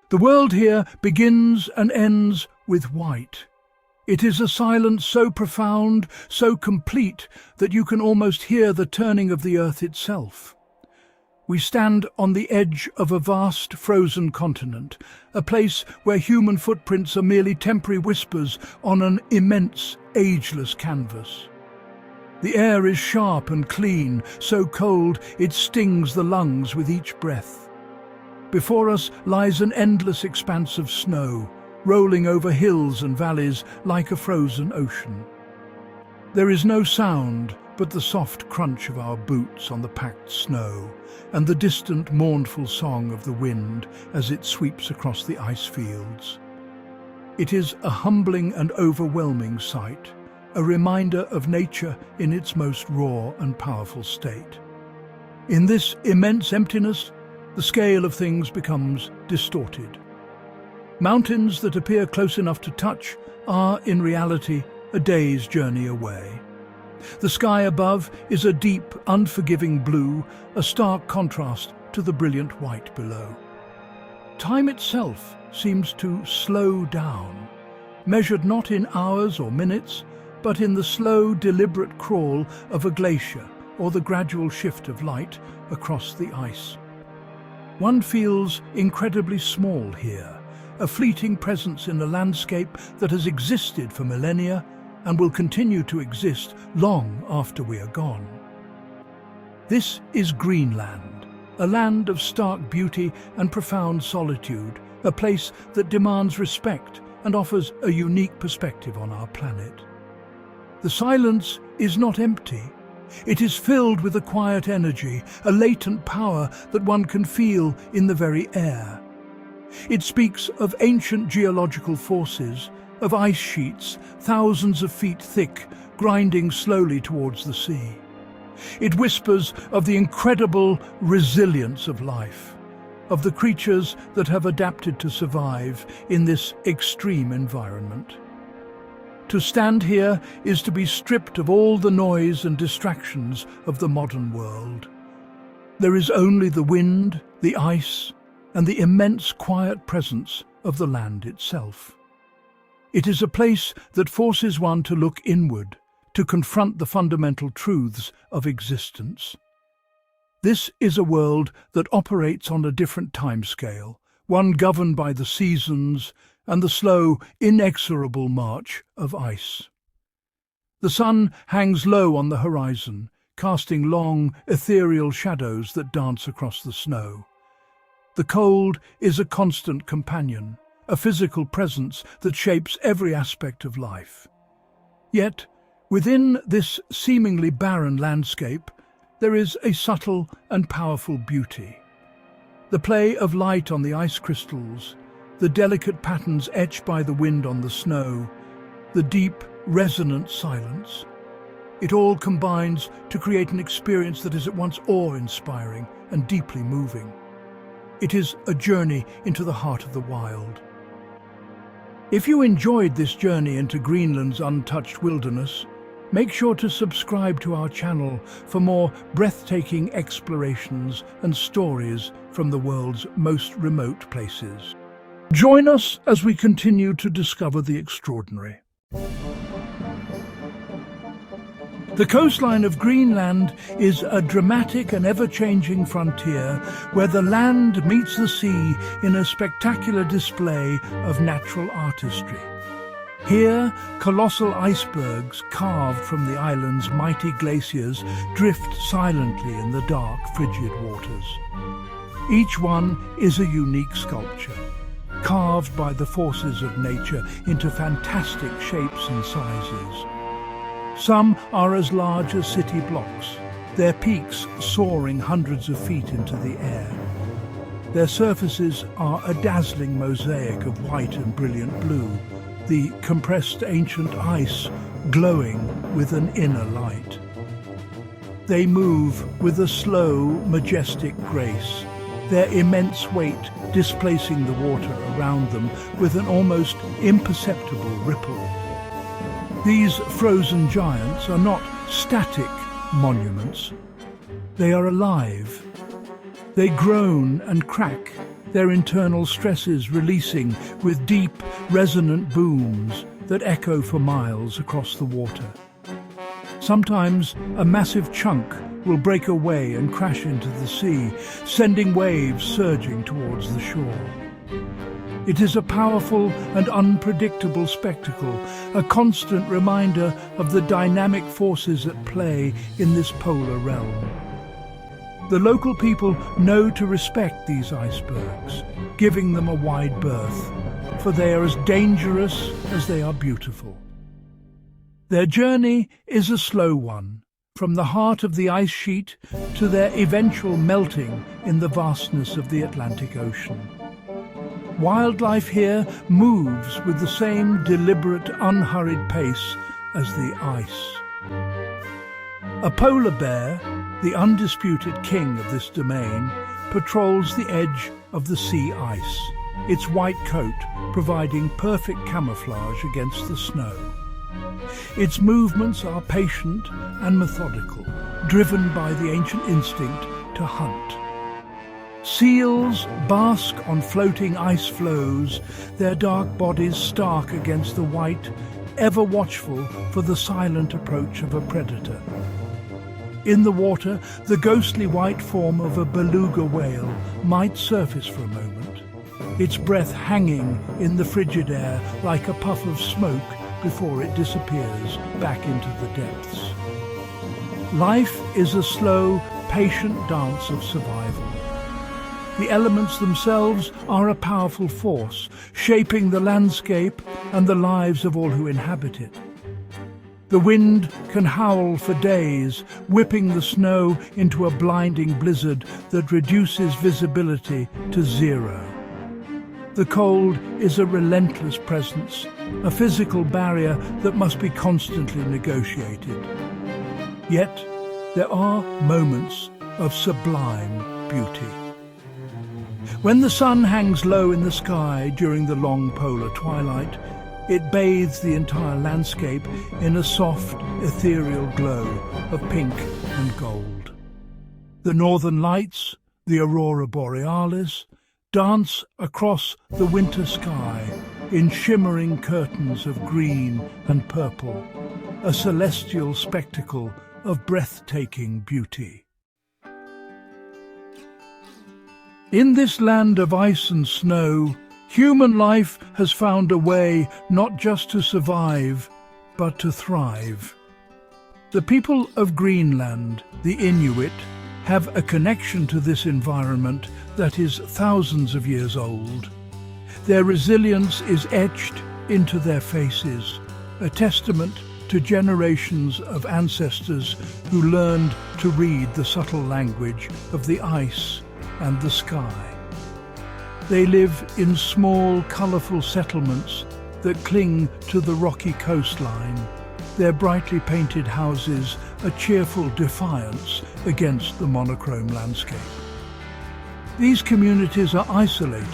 The world here begins and ends with white. It is a silence so profound, so complete, that you can almost hear the turning of the earth itself. We stand on the edge of a vast frozen continent, a place where human footprints are merely temporary whispers on an immense, ageless canvas. The air is sharp and clean, so cold it stings the lungs with each breath. Before us lies an endless expanse of snow, rolling over hills and valleys like a frozen ocean. There is no sound but the soft crunch of our boots on the packed snow and the distant mournful song of the wind as it sweeps across the ice fields. It is a humbling and overwhelming sight, a reminder of nature in its most raw and powerful state. In this immense emptiness, the scale of things becomes distorted. Mountains that appear close enough to touch are, in reality, a day's journey away. The sky above is a deep, unforgiving blue, a stark contrast to the brilliant white below. Time itself seems to slow down, measured not in hours or minutes, but in the slow, deliberate crawl of a glacier or the gradual shift of light across the ice. One feels incredibly small here, a fleeting presence in a landscape that has existed for millennia and will continue to exist long after we are gone. This is Greenland, a land of stark beauty and profound solitude, a place that demands respect and offers a unique perspective on our planet. The silence is not empty. It is filled with a quiet energy, a latent power that one can feel in the very air. It speaks of ancient geological forces, of ice sheets thousands of feet thick, grinding slowly towards the sea. It whispers of the incredible resilience of life, of the creatures that have adapted to survive in this extreme environment. To stand here is to be stripped of all the noise and distractions of the modern world. There is only the wind, the ice, and the immense quiet presence of the land itself. It is a place that forces one to look inward, to confront the fundamental truths of existence. This is a world that operates on a different timescale, one governed by the seasons and the slow, inexorable march of ice. The sun hangs low on the horizon, casting long, ethereal shadows that dance across the snow. The cold is a constant companion, a physical presence that shapes every aspect of life. Yet, within this seemingly barren landscape, there is a subtle and powerful beauty. The play of light on the ice crystals, the delicate patterns etched by the wind on the snow, the deep, resonant silence. It all combines to create an experience that is at once awe-inspiring and deeply moving. It is a journey into the heart of the wild. If you enjoyed this journey into Greenland's untouched wilderness, make sure to subscribe to our channel for more breathtaking explorations and stories from the world's most remote places. Join us as we continue to discover the extraordinary. The coastline of Greenland is a dramatic and ever-changing frontier where the land meets the sea in a spectacular display of natural artistry. Here, colossal icebergs carved from the island's mighty glaciers drift silently in the dark, frigid waters. Each one is a unique sculpture, carved by the forces of nature into fantastic shapes and sizes. Some are as large as city blocks, their peaks soaring hundreds of feet into the air. Their surfaces are a dazzling mosaic of white and brilliant blue, the compressed ancient ice glowing with an inner light. They move with a slow, majestic grace, their immense weight displacing the water around them with an almost imperceptible ripple. These frozen giants are not static monuments. They are alive. They groan and crack, their internal stresses releasing with deep, resonant booms that echo for miles across the water. Sometimes a massive chunk will break away and crash into the sea, sending waves surging towards the shore. It is a powerful and unpredictable spectacle, a constant reminder of the dynamic forces at play in this polar realm. The local people know to respect these icebergs, giving them a wide berth, for they are as dangerous as they are beautiful. Their journey is a slow one, from the heart of the ice sheet to their eventual melting in the vastness of the Atlantic Ocean. Wildlife here moves with the same deliberate, unhurried pace as the ice. A polar bear, the undisputed king of this domain, patrols the edge of the sea ice, its white coat providing perfect camouflage against the snow. Its movements are patient and methodical, driven by the ancient instinct to hunt. Seals bask on floating ice floes, their dark bodies stark against the white, ever watchful for the silent approach of a predator. In the water, the ghostly white form of a beluga whale might surface for a moment, its breath hanging in the frigid air like a puff of smoke before it disappears back into the depths. Life is a slow, patient dance of survival. The elements themselves are a powerful force, shaping the landscape and the lives of all who inhabit it. The wind can howl for days, whipping the snow into a blinding blizzard that reduces visibility to zero. The cold is a relentless presence, a physical barrier that must be constantly negotiated. Yet, there are moments of sublime beauty. When the sun hangs low in the sky during the long polar twilight, it bathes the entire landscape in a soft, ethereal glow of pink and gold. The northern lights, the aurora borealis, dance across the winter sky in shimmering curtains of green and purple, a celestial spectacle of breathtaking beauty. In this land of ice and snow, human life has found a way not just to survive, but to thrive. The people of Greenland, the Inuit, have a connection to this environment that is thousands of years old. Their resilience is etched into their faces, a testament to generations of ancestors who learned to read the subtle language of the ice and the sky. They live in small, colourful settlements that cling to the rocky coastline, their brightly painted houses a cheerful defiance against the monochrome landscape. These communities are isolated,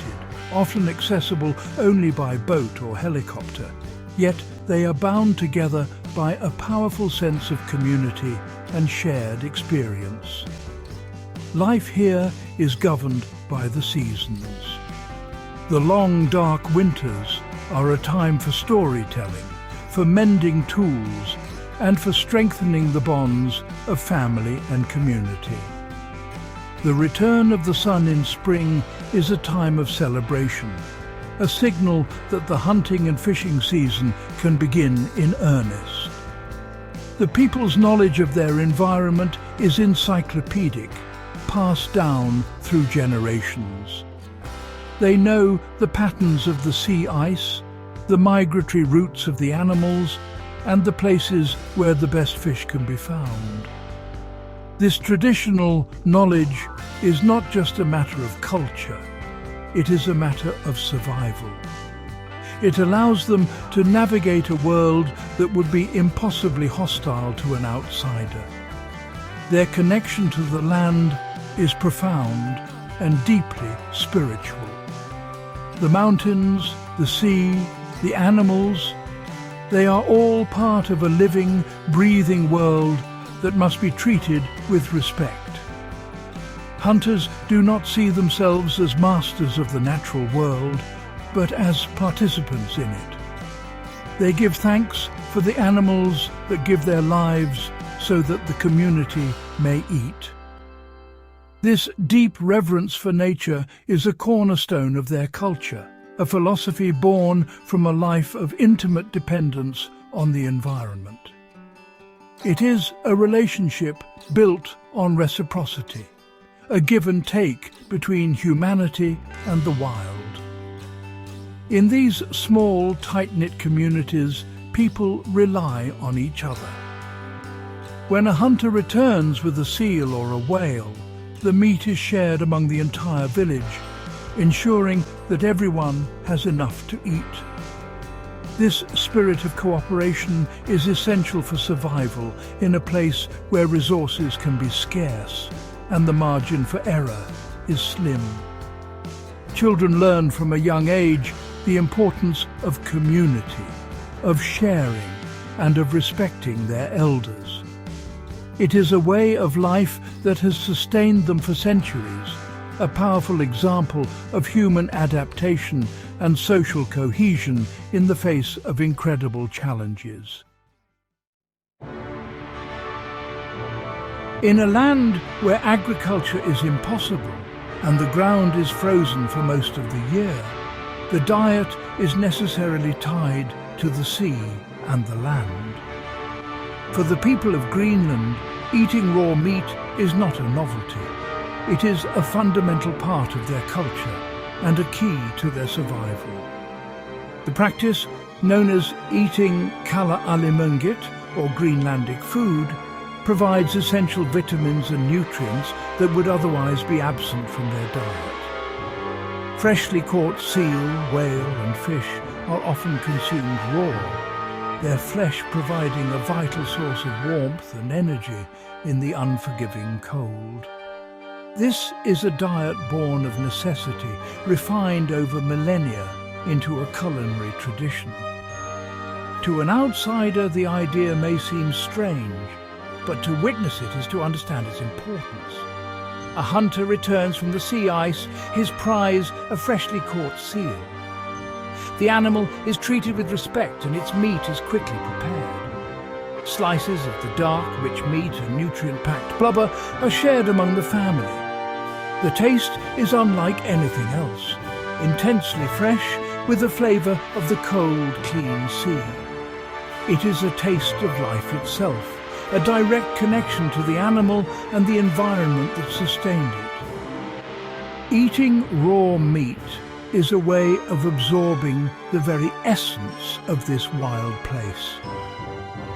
often accessible only by boat or helicopter, yet they are bound together by a powerful sense of community and shared experience. Life here is governed by the seasons. The long, dark winters are a time for storytelling, for mending tools, and for strengthening the bonds of family and community. The return of the sun in spring is a time of celebration, a signal that the hunting and fishing season can begin in earnest. The people's knowledge of their environment is encyclopedic, passed down through generations. They know the patterns of the sea ice, the migratory routes of the animals, and the places where the best fish can be found. This traditional knowledge is not just a matter of culture, it is a matter of survival. It allows them to navigate a world that would be impossibly hostile to an outsider. Their connection to the land is profound and deeply spiritual. The mountains, the sea, the animals, they are all part of a living, breathing world that must be treated with respect. Hunters do not see themselves as masters of the natural world, but as participants in it. They give thanks for the animals that give their lives so that the community may eat. This deep reverence for nature is a cornerstone of their culture, a philosophy born from a life of intimate dependence on the environment. It is a relationship built on reciprocity, a give and take between humanity and the wild. In these small, tight-knit communities, people rely on each other. When a hunter returns with a seal or a whale, the meat is shared among the entire village, ensuring that everyone has enough to eat. This spirit of cooperation is essential for survival in a place where resources can be scarce and the margin for error is slim. Children learn from a young age the importance of community, of sharing, and of respecting their elders. It is a way of life that has sustained them for centuries, a powerful example of human adaptation and social cohesion in the face of incredible challenges. In a land where agriculture is impossible and the ground is frozen for most of the year, the diet is necessarily tied to the sea and the land. For the people of Greenland, eating raw meat is not a novelty. It is a fundamental part of their culture and a key to their survival. The practice, known as eating kala alimungit, or Greenlandic food, provides essential vitamins and nutrients that would otherwise be absent from their diet. Freshly caught seal, whale and fish are often consumed raw, their flesh providing a vital source of warmth and energy in the unforgiving cold. This is a diet born of necessity, refined over millennia into a culinary tradition. To an outsider, the idea may seem strange, but to witness it is to understand its importance. A hunter returns from the sea ice, his prize a freshly caught seal. The animal is treated with respect and its meat is quickly prepared. Slices of the dark, rich meat and nutrient-packed blubber are shared among the family. The taste is unlike anything else, intensely fresh with the flavour of the cold, clean sea. It is a taste of life itself, a direct connection to the animal and the environment that sustained it. Eating raw meat is a way of absorbing the very essence of this wild place.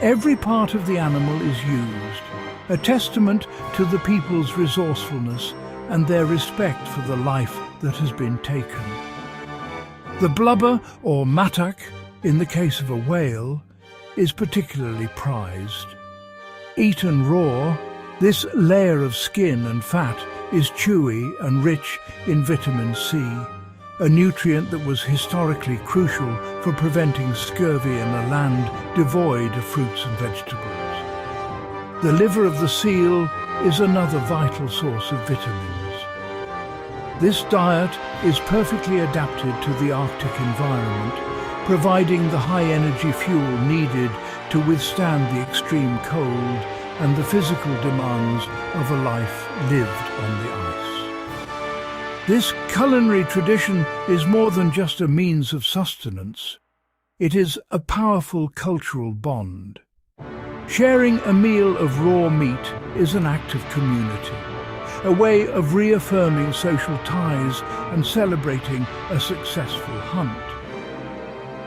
Every part of the animal is used, a testament to the people's resourcefulness and their respect for the life that has been taken. The blubber, or matak, in the case of a whale, is particularly prized. Eaten raw, this layer of skin and fat is chewy and rich in vitamin C, a nutrient that was historically crucial for preventing scurvy in a land devoid of fruits and vegetables. The liver of the seal is another vital source of vitamins. This diet is perfectly adapted to the Arctic environment, providing the high-energy fuel needed to withstand the extreme cold and the physical demands of a life lived on the ice. This culinary tradition is more than just a means of sustenance. It is a powerful cultural bond. Sharing a meal of raw meat is an act of community, a way of reaffirming social ties and celebrating a successful hunt.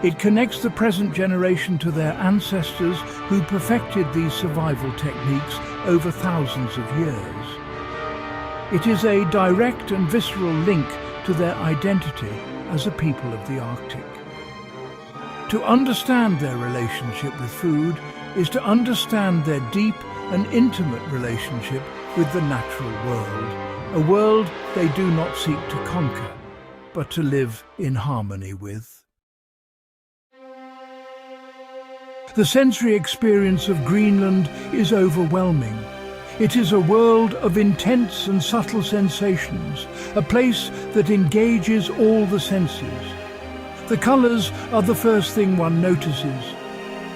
It connects the present generation to their ancestors who perfected these survival techniques over thousands of years. It is a direct and visceral link to their identity as a people of the Arctic. To understand their relationship with food is to understand their deep and intimate relationship with the natural world, a world they do not seek to conquer, but to live in harmony with. The sensory experience of Greenland is overwhelming. It is a world of intense and subtle sensations, a place that engages all the senses. The colours are the first thing one notices.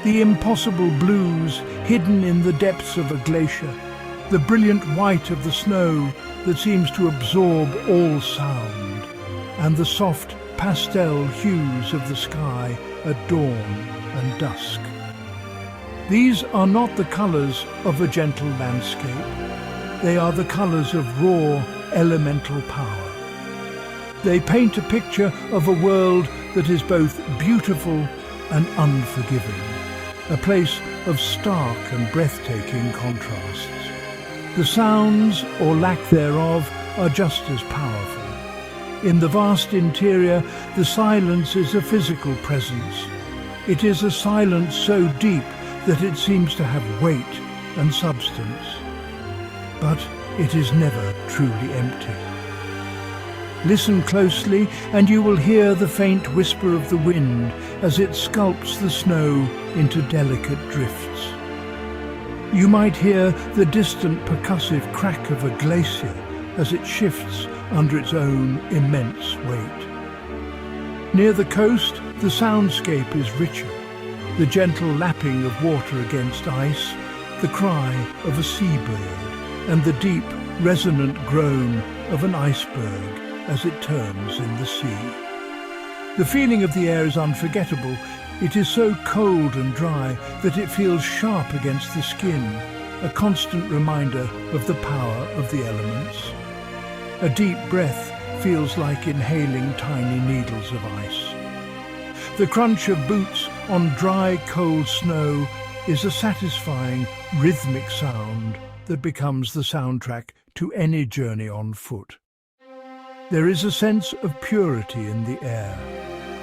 The impossible blues hidden in the depths of a glacier, the brilliant white of the snow that seems to absorb all sound, and the soft pastel hues of the sky at dawn and dusk. These are not the colours of a gentle landscape. They are the colours of raw, elemental power. They paint a picture of a world that is both beautiful and unforgiving, a place of stark and breathtaking contrasts. The sounds, or lack thereof, are just as powerful. In the vast interior, the silence is a physical presence. It is a silence so deep that it seems to have weight and substance. But it is never truly empty. Listen closely and you will hear the faint whisper of the wind as it sculpts the snow into delicate drifts. You might hear the distant percussive crack of a glacier as it shifts under its own immense weight. Near the coast, the soundscape is richer. The gentle lapping of water against ice, the cry of a seabird, and the deep, resonant groan of an iceberg as it turns in the sea. The feeling of the air is unforgettable. It is so cold and dry that it feels sharp against the skin, a constant reminder of the power of the elements. A deep breath feels like inhaling tiny needles of ice. The crunch of boots on dry, cold snow is a satisfying, rhythmic sound that becomes the soundtrack to any journey on foot. There is a sense of purity in the air,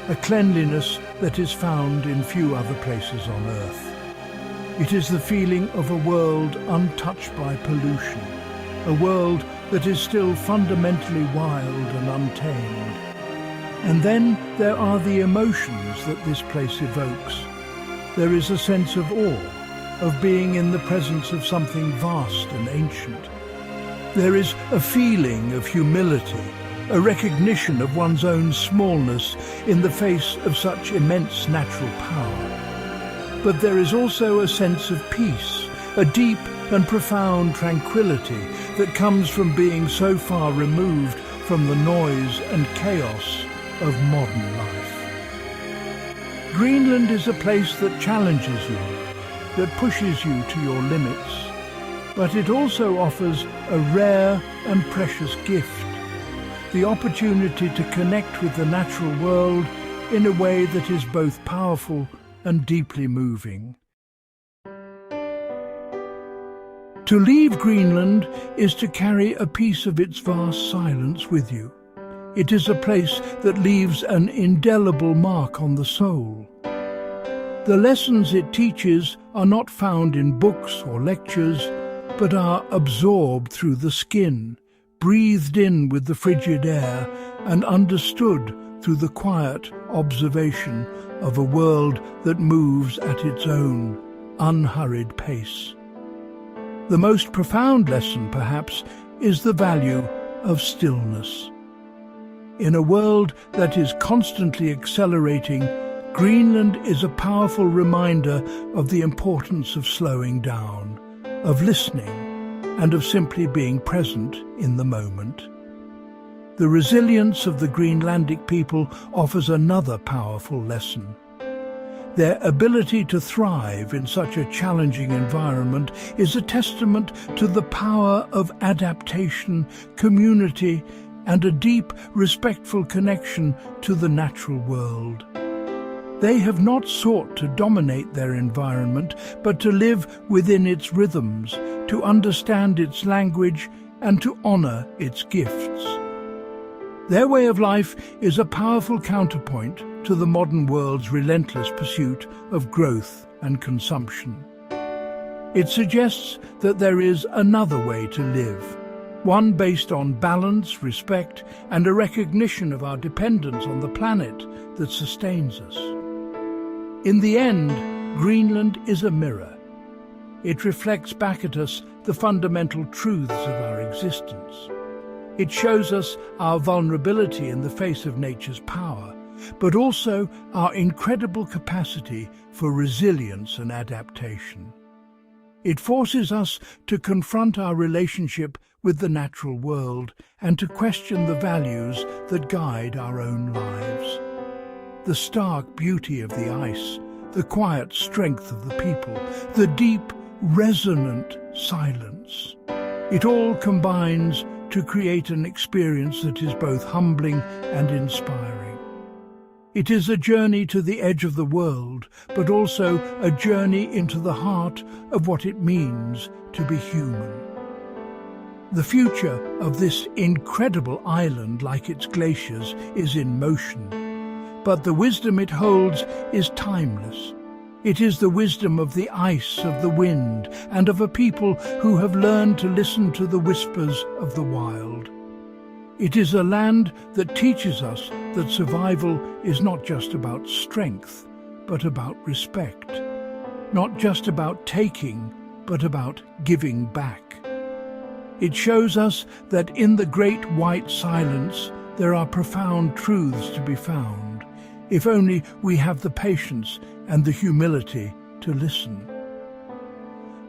a cleanliness that is found in few other places on Earth. It is the feeling of a world untouched by pollution, a world that is still fundamentally wild and untamed. And then there are the emotions that this place evokes. There is a sense of awe, of being in the presence of something vast and ancient. There is a feeling of humility, a recognition of one's own smallness in the face of such immense natural power. But there is also a sense of peace, a deep and profound tranquility that comes from being so far removed from the noise and chaos of modern life. Greenland is a place that challenges you, that pushes you to your limits, but it also offers a rare and precious gift, the opportunity to connect with the natural world in a way that is both powerful and deeply moving. To leave Greenland is to carry a piece of its vast silence with you. It is a place that leaves an indelible mark on the soul. The lessons it teaches are not found in books or lectures, but are absorbed through the skin, breathed in with the frigid air, and understood through the quiet observation of a world that moves at its own, unhurried pace. The most profound lesson, perhaps, is the value of stillness. In a world that is constantly accelerating, Greenland is a powerful reminder of the importance of slowing down, of listening, and of simply being present in the moment. The resilience of the Greenlandic people offers another powerful lesson. Their ability to thrive in such a challenging environment is a testament to the power of adaptation, community, and a deep, respectful connection to the natural world. They have not sought to dominate their environment, but to live within its rhythms, to understand its language, and to honor its gifts. Their way of life is a powerful counterpoint to the modern world's relentless pursuit of growth and consumption. It suggests that there is another way to live, one based on balance, respect, and a recognition of our dependence on the planet that sustains us. In the end, Greenland is a mirror. It reflects back at us the fundamental truths of our existence. It shows us our vulnerability in the face of nature's power, but also our incredible capacity for resilience and adaptation. It forces us to confront our relationship with the natural world and to question the values that guide our own lives. The stark beauty of the ice, the quiet strength of the people, the deep, resonant silence. It all combines to create an experience that is both humbling and inspiring. It is a journey to the edge of the world, but also a journey into the heart of what it means to be human. The future of this incredible island, like its glaciers, is in motion, but the wisdom it holds is timeless. It is the wisdom of the ice, of the wind, and of a people who have learned to listen to the whispers of the wild. It is a land that teaches us that survival is not just about strength, but about respect. Not just about taking, but about giving back. It shows us that in the great white silence there are profound truths to be found, if only we have the patience and the humility to listen.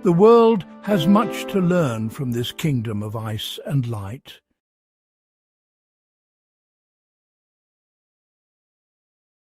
The world has much to learn from this kingdom of ice and light.